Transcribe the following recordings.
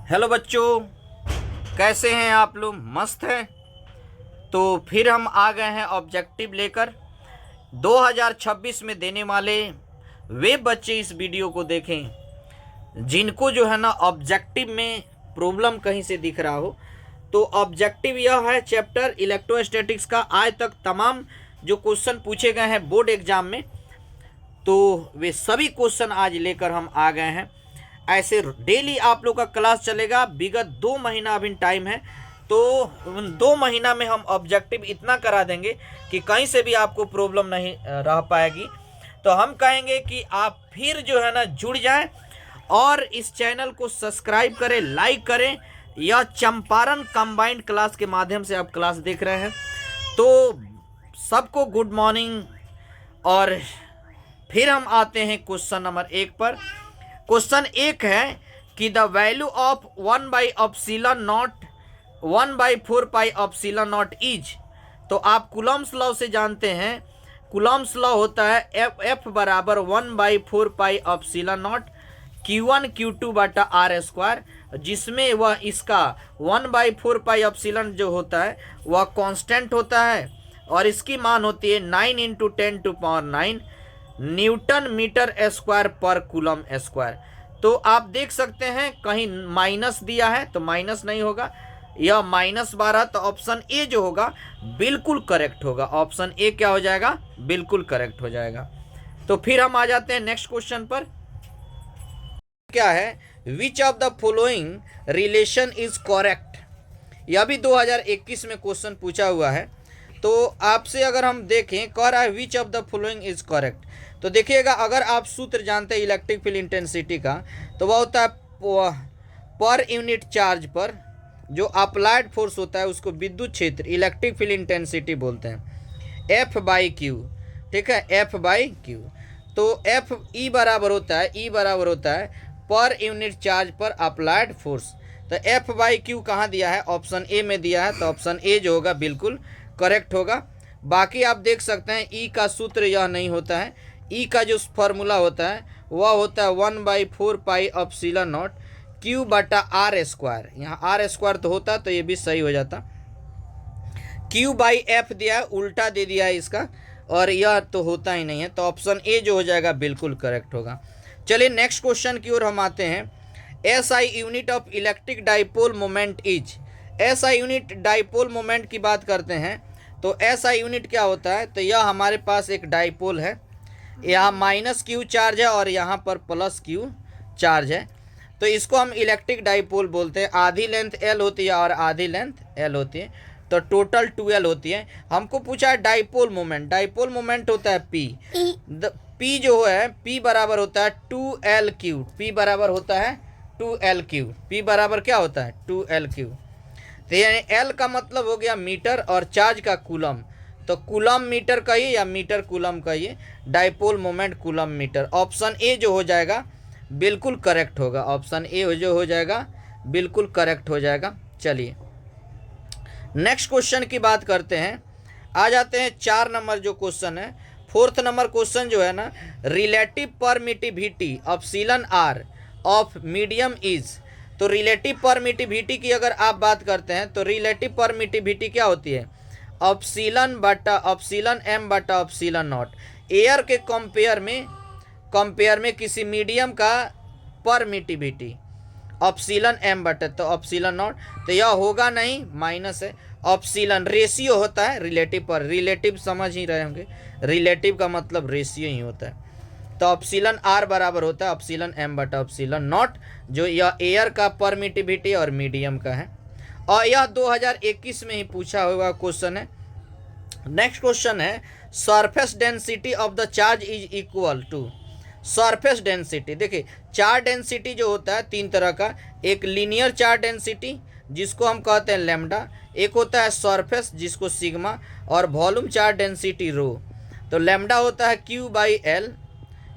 Hello बच्चों, कैसे हैं आप लोग? मस्त हैं। तो फिर हम आ गए हैं ऑब्जेक्टिव लेकर 2026 में देने वाले। वे बच्चे इस वीडियो को देखें जिनको जो है ना ऑब्जेक्टिव में प्रॉब्लम कहीं से दिख रहा हो। तो ऑब्जेक्टिव यह है चैप्टर इलेक्ट्रोस्टैटिक्स का। आज तक तमाम जो क्वेश्चन पूछे गए हैं बोर्ड एग्जाम में, तो वे सभी क्वेश्चन आज लेकर हम आ गए हैं। ऐसे डेली आप लोग का क्लास चलेगा। विगत 2 महीना अभी टाइम है, तो उन 2 महीना में हम ऑब्जेक्टिव इतना करा देंगे कि कहीं से भी आपको प्रॉब्लम नहीं रह पाएगी। तो हम कहेंगे कि आप फिर जो है ना जुड़ जाएं और इस चैनल को सब्सक्राइब करें, लाइक करें। यह चंपारण कंबाइंड क्लास के माध्यम से आप क्लास देख रहे हैं, तो सबको गुड मॉर्निंग। और फिर हम आते हैं क्वेश्चन नंबर 1 पर। क्वेश्चन 1 है कि द वैल्यू ऑफ 1/4πε0 इज। तो आप कूलम्स लॉ से जानते हैं। कूलम्स लॉ होता है F बराबर 1/4πε0 Q1 Q2 बटा R स्क्वायर, जिसमें वह इसका 1/4πε जो होता है वह कांस्टेंट होता है और इसकी मान होती है 9 × 10⁹ न्यूटन मीटर स्क्वायर पर कूलम स्क्वायर। तो आप देख सकते हैं कहीं माइनस दिया है तो माइनस नहीं होगा, यह -12। तो ऑप्शन ए जो होगा बिल्कुल करेक्ट होगा। ऑप्शन ए क्या हो जाएगा? बिल्कुल करेक्ट हो जाएगा। तो फिर हम आ जाते हैं नेक्स्ट क्वेश्चन पर। क्या है? Which of the following relation is correct. यह भी 2021 में क्वेश्चन पूछा हुआ है। तो आपसे अगर हम देखें, कह रहा है which of the following is correct. तो देखिएगा, अगर आप सूत्र जानते हैं इलेक्ट्रिक फील्ड इंटेंसिटी का, तो वह होता है पर यूनिट चार्ज पर जो अप्लाइड फोर्स होता है उसको विद्युत क्षेत्र इलेक्ट्रिक फील्ड इंटेंसिटी बोलते हैं, F/Q। ठीक है, F/Q। तो F E बराबर होता है पर यूनिट चार्ज पर अप्लाइड फोर्स। तो F/Q कहाँ दिया है? ऑप्शन ए में दिया है। तो ऑप्शन ए जो होगा बिल्कुल करेक्ट होगा। बाकी आप देख सकते हैं ई का सूत्र यह नहीं होता है। ई का जो फॉर्मूला होता है वह होता है 1/4πε0 Q बटा R स्क्वायर। यहाँ R स्क्वायर तो होता तो ये भी सही हो जाता। Q/F दिया है, उल्टा दे दिया है इसका, और यह तो होता ही नहीं है। तो ऑप्शन ए जो हो जाएगा बिल्कुल करेक्ट होगा। चलिए नेक्स्ट क्वेश्चन की ओर हम आते हैं। SI unit of electric dipole moment is. SI unit dipole moment की बात करते हैं तो SI यूनिट क्या होता है? तो यह हमारे पास एक डाइपोल है, यहाँ -Q चार्ज है और यहाँ पर +Q चार्ज है। तो इसको हम इलेक्ट्रिक डाइपोल बोलते हैं। आधी लेंथ L होती है और आधी लेंथ L होती है, तो टोटल 2L होती है। हमको पूछा है डाइपोल मोमेंट। डाइपोल मोमेंट होता है P। P जो है P बराबर होता है 2L3। P बराबर होता है 2L3। P बराबर क्या होता है? 2L3। तो यानी L का मतलब हो गया मीटर और चार्ज का कूलम। तो कूलम मीटर कहिए या मीटर कूलम कहिए, dipole moment coulomb metre. Option A जो हो जाएगा बिल्कुल करेक्ट होगा। ऑप्शन ए जो हो जाएगा बिल्कुल करेक्ट हो जाएगा। चलिए नेक्स्ट क्वेश्चन की बात करते हैं। आ जाते हैं 4 नंबर जो क्वेश्चन है। 4th नंबर क्वेश्चन जो है ना, रिलेटिव परमिटिविटी ऑफ सीलन R ऑफ मीडियम इज। तो रिलेटिव परमिटिविटी की अगर आप बात करते हैं तो रिलेटिव परमिटिविटी क्या होती है? ऑप्सिलन M बटा ऑप्सिलन नॉट। एयर के कंपेयर में किसी मीडियम का परमिटिविटी ऑप्सिलन M बटा, तो ऑप्सिलन नॉट। तो यह होगा नहीं, माइनस है। ऑप्सिलन रेशियो होता है रिलेटिव पर। रिलेटिव समझ ही रहे होंगे, रिलेटिव का मतलब रेशियो ही होता है। तो ऑप्सिलन R बराबर होता है ऑप्सिलन M बटा ऑप्सिलन नॉट, जो यह एयर का परमिटिविटी और मीडियम का है। और यह 2021 में ही पूछा हुआ क्वेश्चन है। नेक्स्ट क्वेश्चन है, surface density of the charge is equal to. Surface density, देखिए चार्ज डेंसिटी जो होता है 3 तरह का। एक लीनियर चार्ज डेंसिटी जिसको हम कहते हैं लैम्डा, एक होता है सरफेस जिसको सिग्मा, और वॉल्यूम चार्ज डेंसिटी रो। तो लैम्डा होता है Q/L,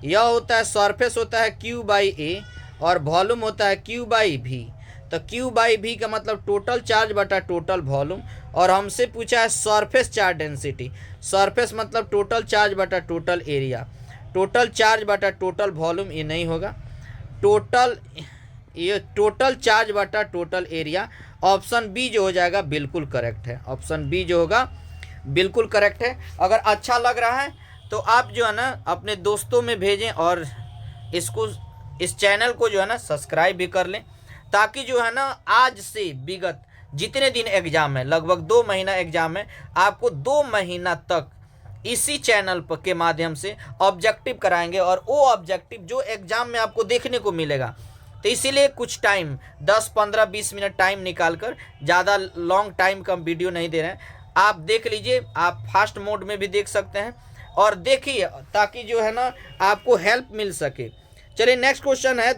यह होता है सरफेस होता है Q/A, और वॉल्यूम होता है Q/V। तो Q/V का मतलब टोटल चार्ज बटा टोटल वॉल्यूम। और हमसे पूछा है सरफेस चार्ज डेंसिटी। सरफेस मतलब टोटल चार्ज बटा टोटल एरिया। टोटल चार्ज बटा टोटल वॉल्यूम ये नहीं होगा। टोटल ये टोटल चार्ज बटा टोटल एरिया। ऑप्शन बी जो हो जाएगा बिल्कुल करेक्ट है। ऑप्शन बी जो होगा बिल्कुल करेक्ट है। अगर अच्छा लग रहा है तो आप जो है ना अपने दोस्तों में भेजें और इसको इस चैनल को जो है ना सब्सक्राइब भी कर लें, ताकि जो है ना आज से विगत जितने दिन एग्ज़ाम है, लगभग 2 महीना एग्ज़ाम है, आपको 2 महीना तक इसी चैनल पर के माध्यम से ऑब्जेक्टिव कराएंगे और वो ऑब्जेक्टिव जो एग्ज़ाम में आपको देखने को मिलेगा। तो इसीलिए कुछ टाइम 10, 15, 20 मिनट टाइम निकाल कर, ज़्यादा लॉन्ग टाइम का वीडियो नहीं दे रहे हैं, आप देख लीजिए। आप फास्ट मोड में भी देख सकते हैं और देखिए, ताकि जो है ना आपको हेल्प मिल सके। चलिए नेक्स्ट क्वेश्चन है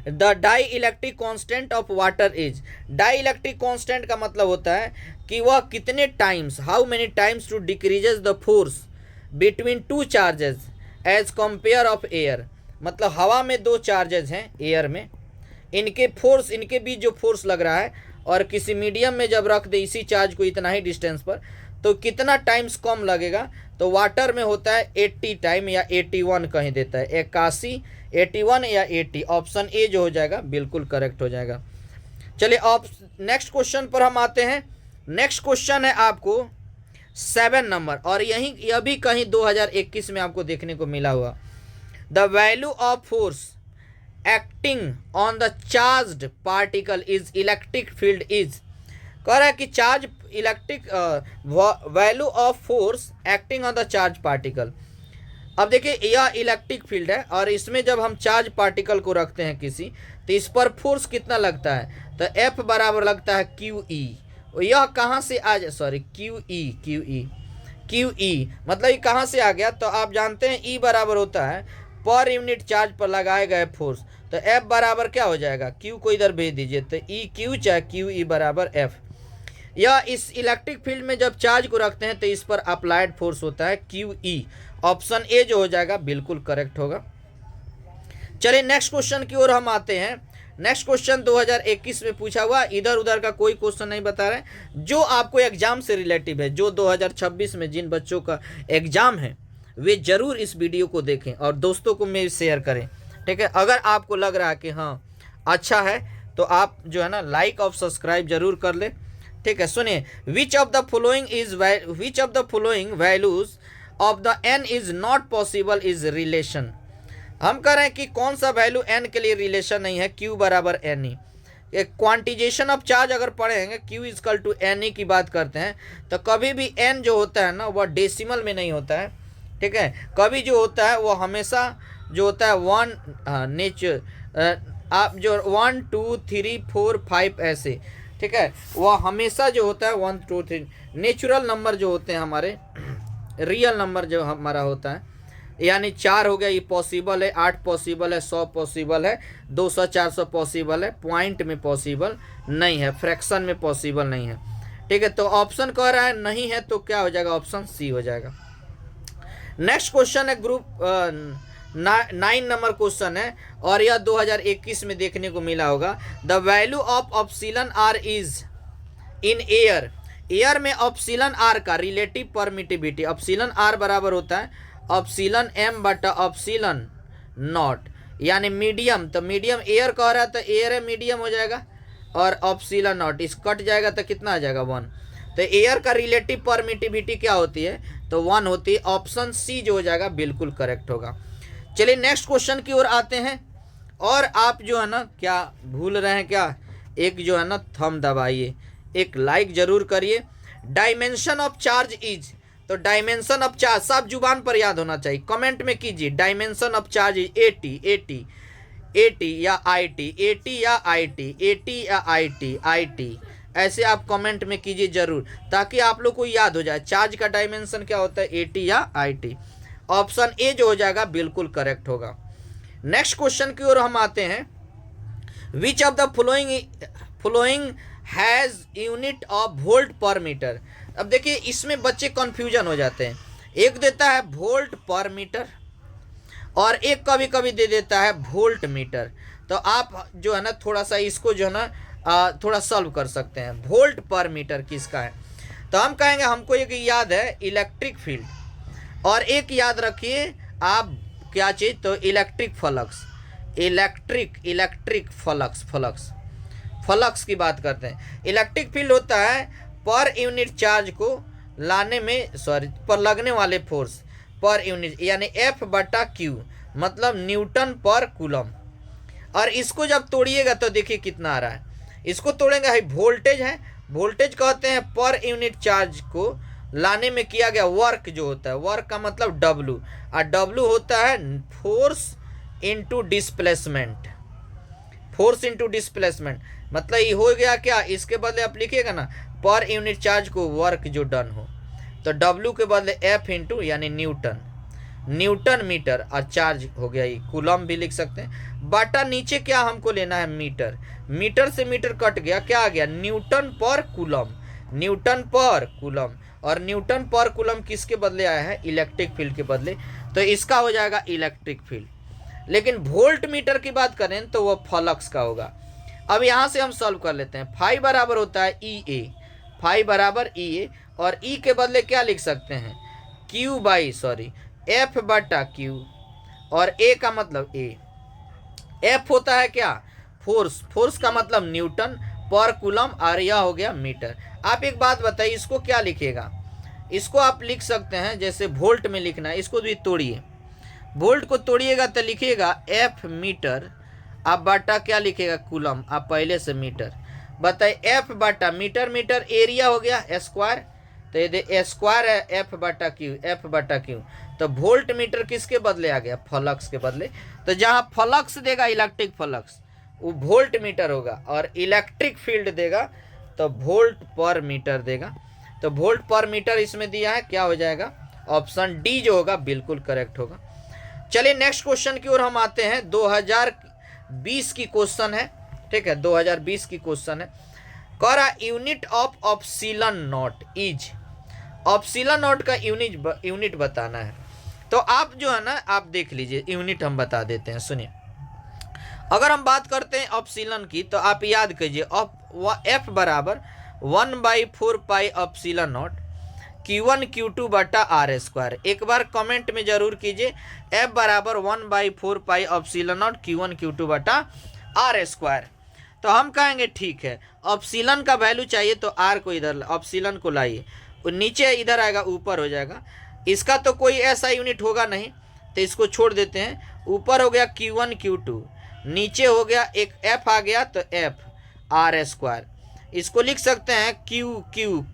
the dielectric constant of water is. Dielectric constant का मतलब होता है कि वह कितने times, how many times to decreases the force between two charges as compare of air. मतलब हवा में 2 चार्जेस हैं एयर में, इनके बीच जो फोर्स लग रहा है और किसी मीडियम में जब रख दे इसी चार्ज को इतना ही डिस्टेंस पर, तो कितना टाइम्स कम लगेगा। तो वाटर में होता है 80 टाइम या 81 कहीं देता है, 81, 81 या 80। ऑप्शन ए जो हो जाएगा बिल्कुल करेक्ट हो जाएगा। चलिए नेक्स्ट क्वेश्चन पर हम आते हैं। नेक्स्ट क्वेश्चन है आपको 7 नंबर, और यह भी कहीं 2021 में आपको देखने को मिला हुआ। The value of force acting on the charged particle is electric field is. कह रहा है कि charge electric value of force acting on the charge particle. अब देखिए यह इलेक्ट्रिक फील्ड है और इसमें जब हम चार्ज पार्टिकल को रखते हैं किसी, तो इस पर फोर्स कितना लगता है, तो F बराबर लगता है QE। यह कहाँ से आ जाए, सॉरी QE मतलब ये कहाँ से आ गया, तो आप जानते हैं E बराबर होता है पर यूनिट चार्ज पर लगाए गए फोर्स। तो F बराबर क्या हो जाएगा, Q को इधर भेज दीजिए, तो EQ चाहे QE बराबर F। या इस इलेक्ट्रिक फील्ड में जब चार्ज को रखते हैं तो इस पर अप्लाइड फोर्स होता है QE। ऑप्शन ए जो हो जाएगा बिल्कुल करेक्ट होगा। चलिए नेक्स्ट क्वेश्चन की ओर हम आते हैं। नेक्स्ट क्वेश्चन 2021 में पूछा हुआ, इधर उधर का कोई क्वेश्चन नहीं बता रहे, जो आपको एग्जाम से रिलेटिव है, जो 2026 में जिन बच्चों का एग्जाम है वे जरूर इस वीडियो को देखें और दोस्तों को में शेयर करें। ठीक है, अगर आपको लग रहा है कि हाँ अच्छा है तो आप जो है ना लाइक और सब्सक्राइब जरूर कर ले। ठीक है, सुनिए, which of the following values of the n is not possible is relation. हम कह रहे हैं कि कौन सा वैल्यू n के लिए रिलेशन नहीं है, Q बराबर NE। एक क्वांटिजेशन ऑफ चार्ज अगर पढ़ेंगे, Q इजकल टू NE की बात करते हैं, तो कभी भी n जो होता है ना वह डेसिमल में नहीं होता है। ठीक है, कभी जो होता है वो हमेशा जो होता है 1 आप जो 1 2 3 4 5 ऐसे, ठीक है, वह हमेशा जो होता है 1 2 3 नेचुरल नंबर जो होते हैं हमारे, रियल नंबर जो हमारा होता है, यानी 4 हो गया, ये पॉसिबल है, 8 पॉसिबल है, 100 पॉसिबल है, 200 400 पॉसिबल है, पॉइंट में पॉसिबल नहीं है, फ्रैक्शन में पॉसिबल नहीं है। ठीक है, तो ऑप्शन कह रहा है नहीं है, तो क्या हो जाएगा, ऑप्शन सी हो जाएगा। नेक्स्ट क्वेश्चन है ग्रुप 9 नंबर क्वेश्चन है और यह 2021 में देखने को मिला होगा। The value of epsilon R is in air. Air में ऑप्सिलन आर का रिलेटिव परमिटिविटी, ऑप्सिलन आर बराबर होता है ऑप्सिलन m बटा ऑप्सिलन नॉट, यानी मीडियम। तो मीडियम एयर कह रहा है तो एयर है मीडियम हो जाएगा, और ऑप्सिलन नॉट इस कट जाएगा तो कितना आ जाएगा 1। तो एयर का रिलेटिव परमिटिविटी क्या होती है, तो 1 होती है। ऑप्शन सी जो हो जाएगा बिल्कुल करेक्ट होगा। चलिए नेक्स्ट क्वेश्चन की ओर आते हैं, और आप जो है ना क्या भूल रहे हैं क्या, एक जो है ना थंब दबाइए, एक लाइक जरूर करिए। डायमेंशन ऑफ चार्ज इज, तो डायमेंशन ऑफ चार्ज सब जुबान पर याद होना चाहिए, कमेंट में कीजिए। डायमेंशन ऑफ चार्ज इज 80 या IT, 80 या IT, 80 या IT, ऐसे आप कमेंट में कीजिए जरूर, ताकि आप लोग को याद हो जाए चार्ज का डायमेंशन क्या होता है, 80 या IT। ऑप्शन ए जो हो जाएगा बिल्कुल करेक्ट होगा। नेक्स्ट क्वेश्चन की ओर हम आते हैं। Which of the following has unit of volt पर मीटर। अब देखिए इसमें बच्चे कंफ्यूजन हो जाते हैं, एक देता है वोल्ट पर मीटर और एक कभी कभी दे देता है वोल्ट मीटर। तो आप जो है ना थोड़ा सा इसको जो है ना थोड़ा सॉल्व कर सकते हैं। वोल्ट पर मीटर किसका है, तो हम कहेंगे हमको एक याद है इलेक्ट्रिक फील्ड, और एक याद रखिए आप क्या चीज़, तो इलेक्ट्रिक फ्लक्स, इलेक्ट्रिक फ्लक्स की बात करते हैं। इलेक्ट्रिक फील्ड होता है पर यूनिट चार्ज को लाने में, पर लगने वाले फोर्स पर यूनिट, यानी F/Q, मतलब न्यूटन पर कूलम। और इसको जब तोड़िएगा तो देखिए कितना आ रहा है, इसको तोड़ेंगे, है वोल्टेज है, वोल्टेज कहते हैं पर यूनिट चार्ज को लाने में किया गया वर्क जो होता है, वर्क का मतलब W, और W होता है force into displacement, force into displacement, मतलब ये हो गया क्या, इसके बदले आप लिखिएगा ना पर यूनिट चार्ज को वर्क जो डन हो, तो W के बदले F इंटू यानी न्यूटन मीटर, और चार्ज हो गया ये कूलम भी लिख सकते हैं। बाटा नीचे क्या हमको लेना है, मीटर, मीटर से मीटर कट गया, क्या आ गया न्यूटन पर कूलम, और न्यूटन पर कूलम किसके बदले आया है, इलेक्ट्रिक फील्ड के बदले, तो इसका हो जाएगा इलेक्ट्रिक फील्ड। लेकिन वोल्ट मीटर की बात करें तो वह फ्लक्स का होगा। अब यहाँ से हम सॉल्व कर लेते हैं। फाई बराबर होता है EA, फाई बराबर EA, और E के बदले क्या लिख सकते हैं, F/Q, और A का मतलब A, F होता है क्या, फोर्स का मतलब न्यूटन पर कूलम, और यह हो गया मीटर। आप एक बात बताइए, इसको क्या लिखिएगा, इसको आप लिख सकते हैं जैसे वोल्ट में लिखना है, इसको भी तोड़िए, वोल्ट को तोड़िएगा तो लिखिएगा F मीटर, आप बटा क्या लिखिएगा कूलम, आप पहले से मीटर, बताइए F/, मीटर एरिया हो गया स्क्वायर, तो ये स्क्वायर है F/Q, तो वोल्ट मीटर किसके बदले आ गया, फ्लक्स के बदले, तो जहाँ फ्लक्स देगा इलेक्ट्रिक फ्लक्स वो वोल्ट मीटर होगा, और इलेक्ट्रिक फील्ड देगा तो वोल्ट पर मीटर देगा, तो वोल्ट पर मीटर इसमें दिया है, क्या हो जाएगा, ऑप्शन डी जो होगा बिल्कुल करेक्ट होगा। चलिए नेक्स्ट क्वेश्चन की ओर हम आते हैं। 2020 की क्वेश्चन है, ठीक है, 2020 की क्वेश्चन है। कह रहा unit of epsilon naught is, epsilon naught का यूनिट बताना है। तो आप जो है ना, आप देख लीजिए, यूनिट हम बता देते हैं, सुनिए। अगर हम बात करते हैं ऑप्सिलन की, तो आप याद कीजिए F बराबर 1/4 पाई ऑप्सिलन नॉट Q1 Q2 बटा R²। एक बार कमेंट में जरूर कीजिए, F बराबर 1/4 पाई ऑप्सिलन नॉट Q1 Q2 बटा R²। तो हम कहेंगे ठीक है, ऑप्सिलन का वैल्यू चाहिए तो R को इधर, ऑप्सिलन को लाइए, नीचे इधर आएगा, ऊपर हो जाएगा, इसका तो कोई ऐसा यूनिट होगा नहीं, तो इसको छोड़ देते हैं। ऊपर हो गया Q1 Q2, नीचे हो गया एक F आ गया, तो F R², इसको लिख सकते हैं Q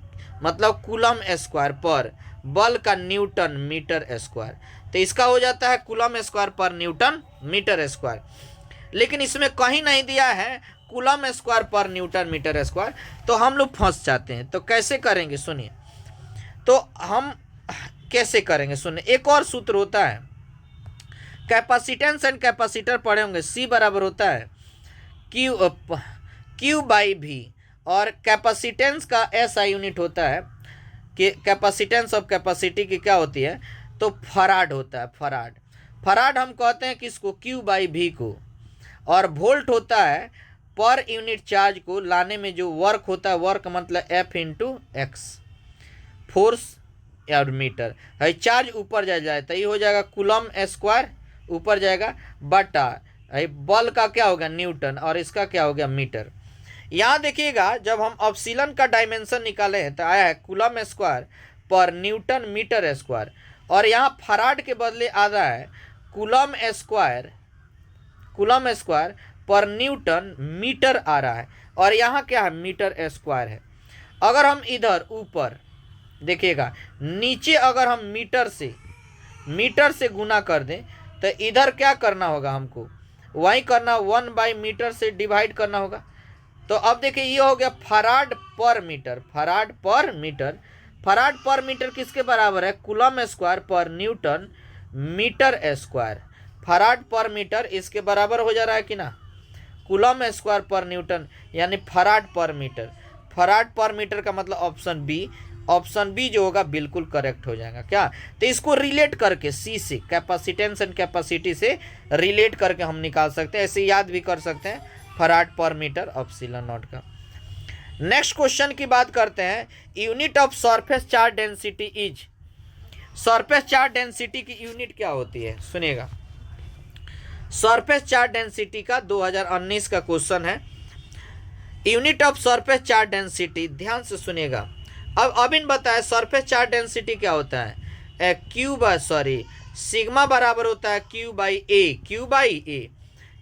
मतलब कूलम स्क्वायर पर बल का न्यूटन मीटर स्क्वायर, तो इसका हो जाता है कूलम स्क्वायर पर न्यूटन मीटर स्क्वायर। लेकिन इसमें कहीं नहीं दिया है कूलम स्क्वायर पर न्यूटन मीटर स्क्वायर, तो हम लोग फंस जाते हैं। तो कैसे करेंगे सुनिए, तो हम कैसे करेंगे सुनिए, एक और सूत्र होता है, कैपेसिटेंस एंड कैपेसिटर पढ़े होंगे, C बराबर होता है Q/V, और कैपेसिटेंस का SI यूनिट होता है कि कैपेसिटेंस ऑफ कैपेसिटी की क्या होती है, तो फराड होता है, फराड हम कहते हैं किसको, Q/V को, और वोल्ट होता है पर यूनिट चार्ज को लाने में जो वर्क होता है, वर्क मतलब F इंटू एक्स, फोर्स और मीटर है, चार्ज ऊपर जाए तो ये हो जाएगा कूलम स्क्वायर, ऊपर जाएगा बटा बल का क्या होगा न्यूटन, और इसका क्या हो गया मीटर। यहाँ देखिएगा जब हम ऑप्सिलन का डायमेंशन निकाले हैं तो आया है कूलम स्क्वायर पर न्यूटन मीटर स्क्वायर, और यहाँ फराड के बदले आ रहा है कूलम स्क्वायर पर न्यूटन मीटर आ रहा है, और यहाँ क्या है मीटर स्क्वायर है। अगर हम इधर ऊपर देखिएगा, नीचे अगर हम मीटर से गुना कर दें तो इधर क्या करना होगा, हमको वही करना, 1/मीटर से डिवाइड करना होगा। तो अब देखिए ये हो गया फराड पर मीटर किसके बराबर है, कूलम स्क्वायर पर न्यूटन मीटर स्क्वायर, फराड पर मीटर इसके बराबर हो जा रहा है कि ना, कूलम स्क्वायर पर न्यूटन यानी फराड पर मीटर का मतलब ऑप्शन बी जो होगा बिल्कुल करेक्ट हो जाएगा। क्या, तो इसको रिलेट करके C से, कैपेसिटेंस एंड कैपेसिटी से रिलेट करके हम निकाल सकते हैं, ऐसे याद भी कर सकते हैं फराड पर मीटर ऑप्सिलन नॉट का। नेक्स्ट क्वेश्चन की बात करते हैं, unit of surface charge density is, surface charge density की यूनिट क्या होती है सुनिएगा। सरफेस चार्ज डेंसिटी का 2019 का क्वेश्चन है। Unit of surface charge density, ध्यान से सुनिएगा। अब इन बताया सरफेस चार्ज डेंसिटी क्या होता है, सिग्मा बराबर होता है क्यू बाई ए,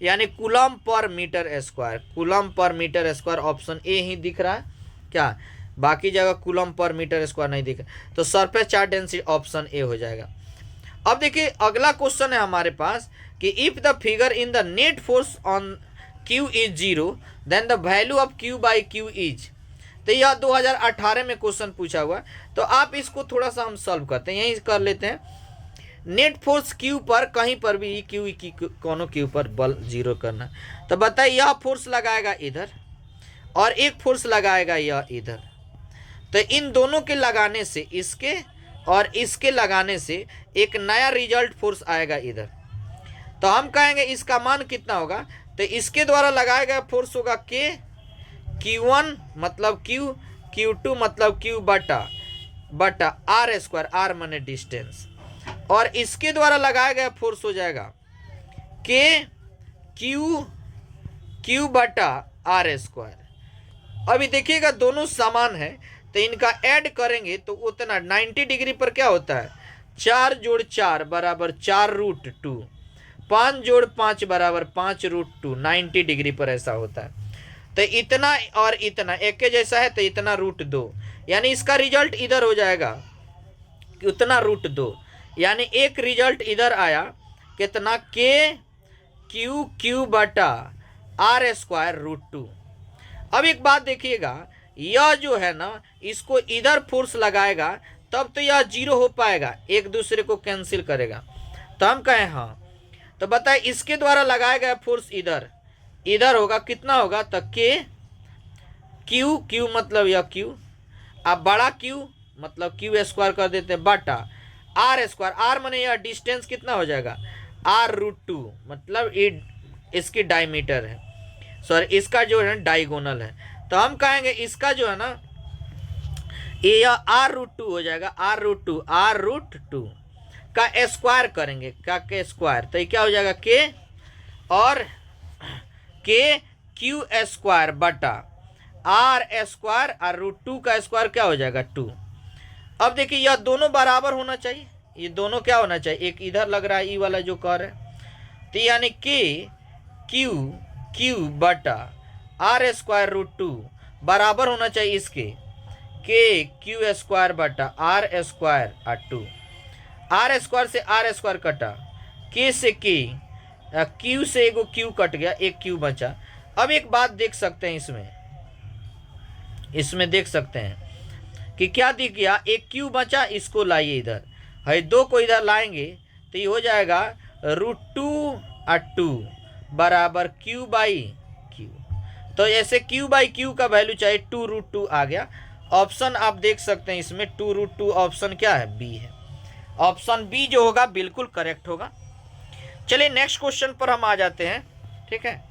यानी coulomb per metre square, coulomb per metre square. Option A ही दिख रहा है क्या, बाकी जगह कूलम पर मीटर स्क्वायर नहीं दिख रहा, तो surface charge density option A हो जाएगा। अब देखिए अगला क्वेश्चन है हमारे पास कि if the figure in the net force on Q is 0 then the value of Q by Q is. तो यह 2018 में क्वेश्चन पूछा हुआ, तो आप इसको थोड़ा सा हम सॉल्व करते हैं, यहीं कर लेते हैं। नेट फोर्स क्यू पर कहीं पर भी क्यू की कोनो क्यू पर बल 0 करना, तो बताइए यह फोर्स लगाएगा इधर और एक फोर्स लगाएगा यह इधर, तो इन दोनों के लगाने से, इसके और इसके लगाने से एक नया रिजल्ट फोर्स आएगा इधर। तो हम कहेंगे इसका मान कितना होगा, तो इसके द्वारा लगाया गया फोर्स होगा के, Q1 मतलब Q, Q2 मतलब Q बटा आर स्क्वायर, आर माने डिस्टेंस, और इसके द्वारा लगाया गया फोर्स हो जाएगा के Q बटा आर स्क्वायर। अभी देखिएगा दोनों समान है, तो इनका ऐड करेंगे तो उतना 90 डिग्री पर क्या होता है, 4 जोड़ 4 बराबर 4√2, 5 जोड़ 5 बराबर 5√2, 90 डिग्री पर ऐसा होता है। तो इतना और इतना एक के जैसा है, तो इतना √2, यानी इसका रिजल्ट इधर हो जाएगा उतना √2, यानी एक रिजल्ट इधर आया कितना, के क्यू बटा आर स्क्वायर √2। अब एक बात देखिएगा, यह जो है ना इसको इधर फोर्स लगाएगा तब तो यह 0 हो पाएगा, एक दूसरे को कैंसिल करेगा, तो हम कहें हाँ। तो बताए इसके द्वारा लगाया गया फोर्स इधर होगा, कितना होगा, तो के क्यू मतलब यह क्यू, अब बड़ा क्यू मतलब क्यू स्क्वायर कर देते हैं बटा आर स्क्वायर, आर माने यह डिस्टेंस कितना हो जाएगा, r√2 मतलब इसकी डायमीटर है, सॉरी इसका जो है डायगोनल है, तो हम कहेंगे इसका जो है ना ये r√2 हो जाएगा, r√2 का स्क्वायर करेंगे, का के स्क्वायर, तो ये क्या हो जाएगा के और के क्यू स्क्वायर बटा आर स्क्वायर, और √2 का स्क्वायर क्या हो जाएगा 2। अब देखिए यह दोनों बराबर होना चाहिए, ये दोनों क्या होना चाहिए, एक इधर लग रहा है ई वाला जो कर है, तो यानी के क्यू बटा आर स्क्वायर √2 बराबर होना चाहिए इसके के क्यू स्क्वायर बटा आर स्क्वायर और 2, आर स्क्वायर से आर स्क्वायर कटा, के से के, क्यू से एगो क्यू कट गया, एक क्यू बचा। अब एक बात देख सकते हैं इसमें देख सकते हैं कि क्या दिख गया, एक क्यू बचा, इसको लाइए इधर, है 2 को इधर लाएंगे तो ये हो जाएगा √2 और 2 बराबर क्यू बाई क्यू, तो ऐसे क्यू बाई क्यू का वैल्यू चाहिए 2√2 आ गया। ऑप्शन आप देख सकते हैं इसमें 2√2 ऑप्शन क्या है, बी है, ऑप्शन बी जो होगा बिल्कुल करेक्ट होगा। चलिए नेक्स्ट क्वेश्चन पर हम आ जाते हैं, ठीक है,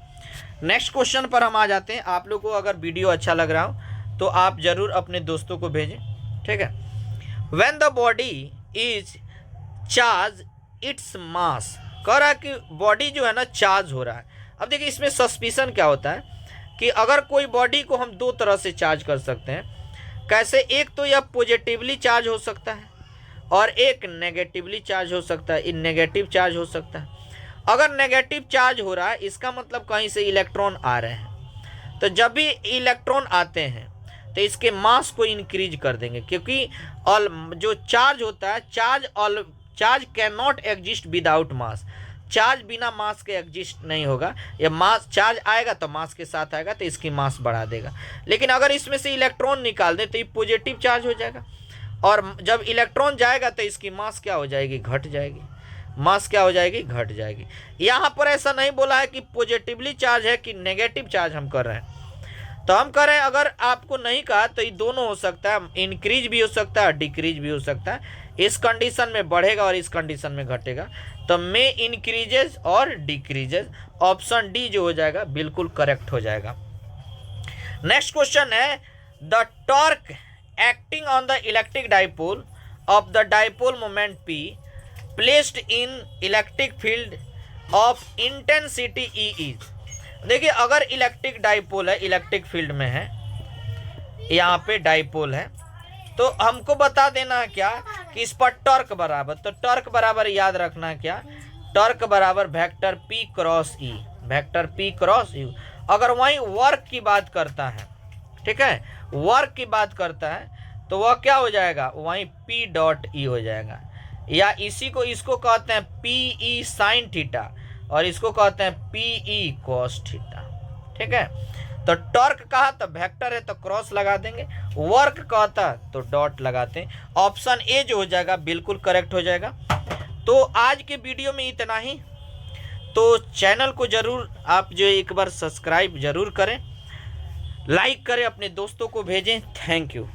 नेक्स्ट क्वेश्चन पर हम आ जाते हैं। आप लोग को अगर वीडियो अच्छा लग रहा हो तो आप जरूर अपने दोस्तों को भेजें, ठीक है। When the body is charge its mass, कह रहा है कि बॉडी जो है ना चार्ज हो रहा है। अब देखिए इसमें सस्पिशन क्या होता है कि अगर कोई बॉडी को हम 2 तरह से चार्ज कर सकते हैं, कैसे, एक तो यह पॉजिटिवली चार्ज हो सकता है और एक नेगेटिवली चार्ज हो सकता है, नेगेटिव चार्ज हो सकता है। अगर नेगेटिव चार्ज हो रहा है इसका मतलब कहीं से इलेक्ट्रॉन आ रहे हैं, तो जब भी इलेक्ट्रॉन आते हैं तो इसके मास को इंक्रीज कर देंगे, क्योंकि जो चार्ज होता है charge can not exist without mass, charge बिना मास के एग्जिस्ट नहीं होगा, ये मास चार्ज आएगा तो मास के साथ आएगा तो इसकी मास बढ़ा देगा। लेकिन अगर इसमें से इलेक्ट्रॉन निकाल दे तो ये पॉजिटिव चार्ज हो जाएगा, और जब इलेक्ट्रॉन जाएगा तो इसकी मास क्या हो जाएगी, घट जाएगी, मास क्या हो जाएगी, घट जाएगी। यहाँ पर ऐसा नहीं बोला है कि पॉजिटिवली चार्ज है कि नेगेटिव चार्ज हम कर रहे हैं, तो हम कह रहे हैं अगर आपको नहीं कहा तो ये दोनों हो सकता है, इंक्रीज भी हो सकता है डिक्रीज भी हो सकता है, इस कंडीशन में बढ़ेगा और इस कंडीशन में घटेगा, तो में इंक्रीजेज और डिक्रीजेज, ऑप्शन डी जो हो जाएगा बिल्कुल करेक्ट हो जाएगा। नेक्स्ट क्वेश्चन है, the torque acting on the electric dipole of the dipole moment P placed in electric field of intensity E is. देखिए अगर इलेक्ट्रिक डाइपोल है, इलेक्ट्रिक फील्ड में है, यहाँ पे डाइपोल है, तो हमको बता देना है क्या कि इस पर टॉर्क बराबर, तो टॉर्क बराबर याद रखना क्या, टॉर्क बराबर वेक्टर पी क्रॉस ई, वेक्टर पी क्रॉस ई। अगर वहीं वर्क की बात करता है, ठीक है, वर्क की बात करता है, तो वह क्या हो जाएगा, वहीं पी डॉट ई हो जाएगा। या इसी को, इसको कहते हैं पी ई साइन थीटा और इसको कहते हैं पी ई कॉस थीटा, ठीक है। तो टॉर्क कहा तो वेक्टर है तो क्रॉस लगा देंगे, वर्क कहता तो डॉट लगाते हैं। ऑप्शन ए जो हो जाएगा बिल्कुल करेक्ट हो जाएगा। तो आज के वीडियो में इतना ही। तो चैनल को जरूर आप जो एक बार सब्सक्राइब जरूर करें, लाइक करें, अपने दोस्तों को भेजें। Thank you.